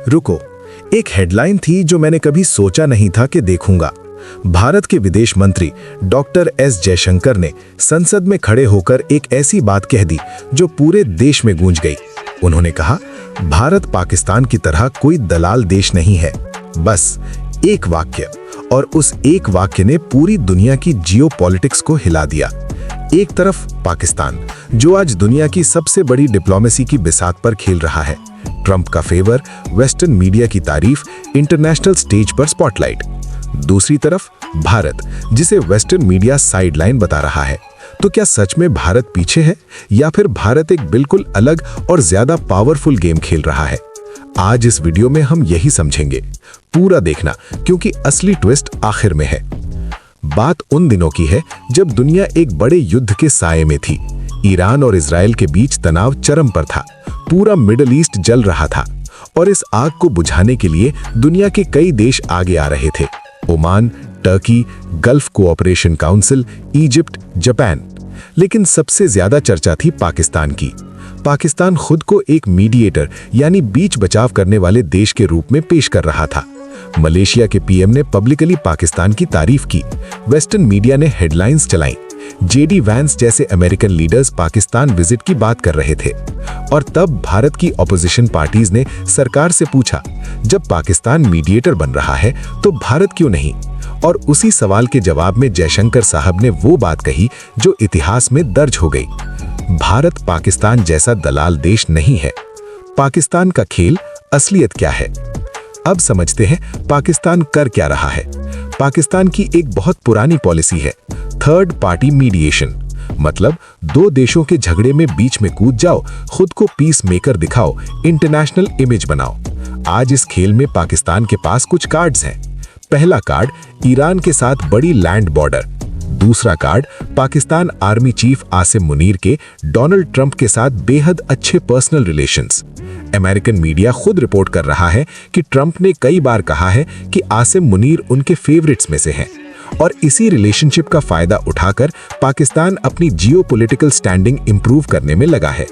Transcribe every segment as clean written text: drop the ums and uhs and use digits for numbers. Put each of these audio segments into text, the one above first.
रुको, एक हेडलाइन थी जो मैंने कभी सोचा नहीं था कि देखूंगा। भारत के विदेश मंत्री डॉक्टर एस जयशंकर ने संसद में खड़े होकर एक ऐसी बात कह दी जो पूरे देश में गूंज गई। उन्होंने कहा, भारत पाकिस्तान की तरह कोई दलाल देश नहीं है। बस एक वाक्य, और उस एक वाक्य ने पूरी दुनिया की जियोपॉलिटिक्स को हिला दिया। एक तरफ पाकिस्तान, जो आज दुनिया की सबसे बड़ी डिप्लोमेसी की बिसात पर खेल रहा है, ट्रंप का फेवर, वेस्टर्न मीडिया की तारीफ, इंटरनेशनल स्टेज पर स्पॉटलाइट। दूसरी तरफ भारत, जिसे वेस्टर्न मीडिया साइडलाइन बता रहा है। तो क्या सच में भारत पीछे है, या फिर भारत एक बिल्कुल अलग और ज्यादा पावरफुल गेम खेल रहा है? आज इस वीडियो में हम यही समझेंगे। पूरा देखना, क्योंकि असली ट्विस्ट आखिर में है। बात उन दिनों की है जब दुनिया एक बड़े युद्ध के साये में थी। ईरान और इजराइल के बीच तनाव चरम पर था। पूरा मिडिल ईस्ट जल रहा था, और इस आग को बुझाने के लिए दुनिया के कई देश आगे आ रहे थे। Oman, Turkey, gulf cooperation council, Egypt, Japan. लेकिन सबसे ज्यादा चर्चा थी पाकिस्तान की। पाकिस्तान खुद को एक मीडिएटर यानी बीच बचाव करने वाले देश के रूप में पेश कर रहा था। मलेशिया के पीएम ने पब्लिकली पाकिस्तान की तारीफ की। वेस्टर्न मीडिया ने हेडलाइंस चलाई। जेडी वैंस जैसे अमेरिकन लीडर्स पाकिस्तान विजिट की बात कर रहे थे। और तब भारत की ऑपोजिशन पार्टीज ने सरकार से पूछा, जब पाकिस्तान मीडिएटर बन रहा है तो भारत क्यों नहीं? और उसी सवाल के जवाब में जयशंकर साहब ने वो बात कही जो इतिहास में दर्ज हो गई। भारत पाकिस्तान जैसा दलाल देश नहीं है। पाकिस्तान का खेल, असलियत क्या है? अब समझते हैं पाकिस्तान कर क्या रहा है। पाकिस्तान की एक बहुत पुरानी पॉलिसी है, थर्ड पार्टी मीडिएशन। मतलब दो देशों के झगड़े में बीच में कूद जाओ, खुद को पीस मेकर दिखाओ, इंटरनेशनल इमेज बनाओ। आज इस खेल में पाकिस्तान के पास कुछ कार्ड्स हैं। पहला कार्ड, ईरान के साथ बड़ी लैंड बॉर्डर। दूसरा card, Pakistan army chief Asim Munir के डोनाल्ड ट्रंप के साथ बेहद अच्छे पर्सनल रिलेशंस। अमेरिकन मीडिया खुद रिपोर्ट कर रहा है कि ट्रंप ने कई बार कहा है कि आसिम मुनीर उनके फेवरेट्स में से हैं। और इसी रिलेशनशिप का फायदा उठाकर पाकिस्तान अपनी जियोपॉलिटिकल स्टैंडिंग इंप्रूव करने में लगा है।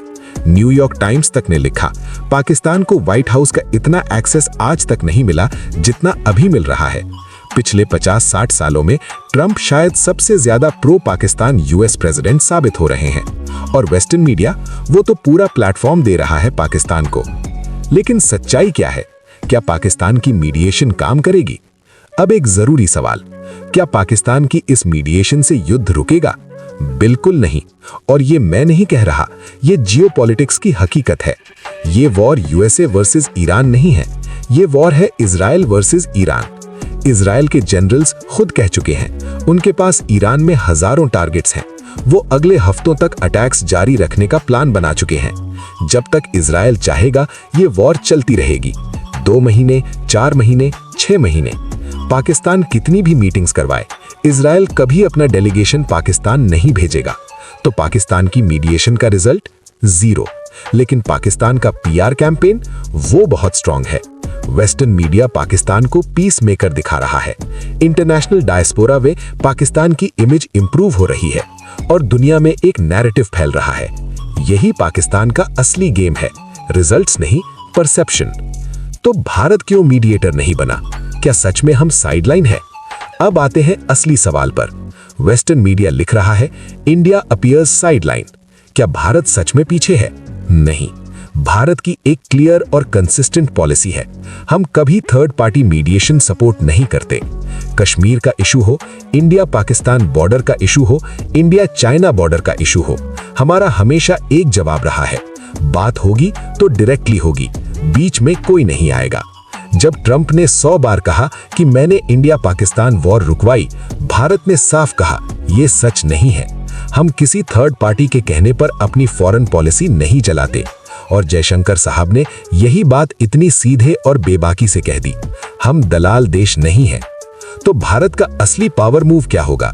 न्यूयॉर्क टाइम्स तक ने लिखा, पाकिस्तान को व्हाइट हाउस का इतना एक्सेस आज तक नहीं मिला जितना अभी मिल रहा है। पिछले 50-60 सालों में ट्रंप शायद सबसे ज्यादा प्रो पाकिस्तान यूएस प्रेसिडेंट साबित हो रहे हैं। और वेस्टर्न मीडिया, वो तो पूरा प्लेटफॉर्म दे रहा है पाकिस्तान को। लेकिन सच्चाई क्या है? क्या पाकिस्तान की मीडिएशन काम करेगी? अब एक जरूरी सवाल, क्या पाकिस्तान की इस मीडिएशन से युद्ध रुकेगा? बिल्कुल नहीं। और ये मैं नहीं कह रहा, ये जियोपॉलिटिक्स की हकीकत है। ये वॉर यूएसए वर्सेस ईरान नहीं है, ये वॉर है इजराइल वर्सेस ईरान। इजराइल के जनरल्स खुद कह चुके हैं, उनके पास ईरान में हजारों टारगेट्स हैं। वो अगले हफ्तों तक अटैक्स जारी रखने का प्लान बना चुके हैं। जब तक इजराइल चाहेगा ये वॉर चलती रहेगी। 2 महीने, 4 महीने, 6 महीने। पाकिस्तान कितनी भी मीटिंग्स करवाए, इजराइल कभी अपना डेलीगेशन पाकिस्तान नहीं भेजेगा। तो पाकिस्तान की मीडिएशन का रिजल्ट 0। लेकिन पाकिस्तान का पीआर कैंपेन, वो बहुत स्ट्रांग है। वेस्टर्न मीडिया पाकिस्तान को पीस मेकर दिखा रहा है। इंटरनेशनल डायस्पोरा में पाकिस्तान की इमेज इंप्रूव हो रही है और दुनिया में एक नैरेटिव फैल रहा है। यही पाकिस्तान का असली गेम है, रिजल्ट्स नहीं, परसेप्शन। तो भारत क्यों मीडिएटर नहीं बना? क्या सच में हम साइडलाइन है? अब आते हैं असली सवाल पर। वेस्टर्न मीडिया लिख रहा है, इंडिया अपीयर्स साइडलाइन। क्या भारत सच में पीछे है? नहीं। भारत की एक क्लियर और कंसिस्टेंट पॉलिसी है, हम कभी थर्ड पार्टी मीडिएशन सपोर्ट नहीं करते। कश्मीर का इशू हो, इंडिया पाकिस्तान बॉर्डर का इशू हो, इंडिया चाइना बॉर्डर का इशू हो, हमारा हमेशा एक जवाब रहा है, बात होगी तो डायरेक्टली होगी, बीच में कोई नहीं आएगा। जब ट्रंप ने 100 बार कहा कि मैंने इंडिया पाकिस्तान वॉर रुकवाई, भारत ने साफ कहा यह सच नहीं है। हम किसी थर्ड पार्टी के कहने पर अपनी फॉरेन पॉलिसी नहीं चलाते। और जयशंकर साहब ने यही बात इतनी सीधे और बेबाकी से कह दी, हम दलाल देश नहीं हैं। तो भारत का असली पावर मूव क्या होगा?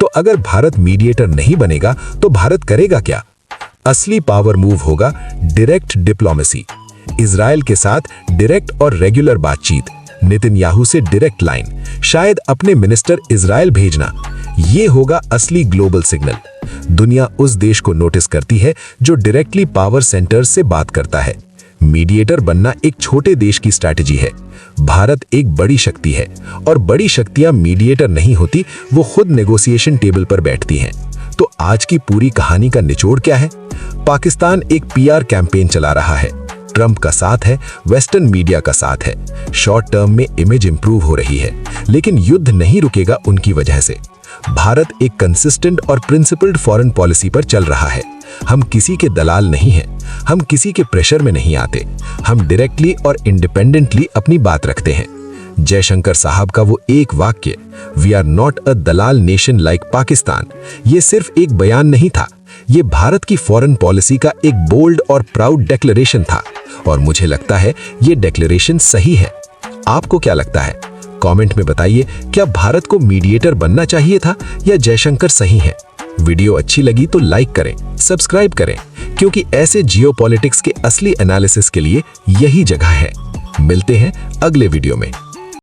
तो अगर भारत मीडिएटर नहीं बनेगा तो भारत करेगा क्या? असली पावर मूव होगा डायरेक्ट डिप्लोमेसी। इजराइल के साथ डायरेक्ट और रेगुलर बातचीत, नेतन्याहू से डायरेक्ट लाइन, शायद अपने मिनिस्टर इजराइल भेजना। ये होगा असली ग्लोबल सिग्नल। दुनिया उस देश को नोटिस करती है जो डायरेक्टली पावर सेंटर्स से बात करता है। मीडिएटर बनना एक छोटे देश की स्ट्रैटेजी है। भारत एक बड़ी शक्ति है और बड़ी शक्तियां मीडिएटर नहीं होती, वो खुद नेगोशिएशन टेबल पर बैठती हैं। तो आज की पूरी कहानी का निचोड़ क्या है? पाकिस्तान एक पीआर कैंपेन चला रहा है। ट्रंप का साथ है, वेस्टर्न मीडिया का साथ है। शॉर्ट टर्म में इमेज इंप्रूव हो रही है, लेकिन युद्ध नहीं रुकेगा उनकी वजह से। भारत एक कंसिस्टेंट और प्रिंसिपल्ड फॉरेन पॉलिसी पर चल रहा है। हम किसी के दलाल नहीं हैं, हम किसी के प्रेशर में नहीं आते। हम डायरेक्टली और इंडिपेंडेंटली अपनी बात रखते हैं। जयशंकर साहब का वो एक वाक्य, we are not a dalal nation like Pakistan, ये सिर्फ एक बयान नहीं था, ये भारत की फॉरेन पॉलिसी का एक बोल्ड और प्राउड डिक्लेरेशन था। और मुझे लगता है ये डिक्लेरेशन सही है। आपको क्या लगता है? कमेंट में बताइए, क्या भारत को मीडिएटर बनना चाहिए था या जयशंकर सही है? वीडियो अच्छी लगी तो लाइक करें, सब्सक्राइब करें, क्योंकि ऐसे जियोपॉलिटिक्स के असली एनालिसिस के लिए यही जगह है। मिलते हैं अगले वीडियो में।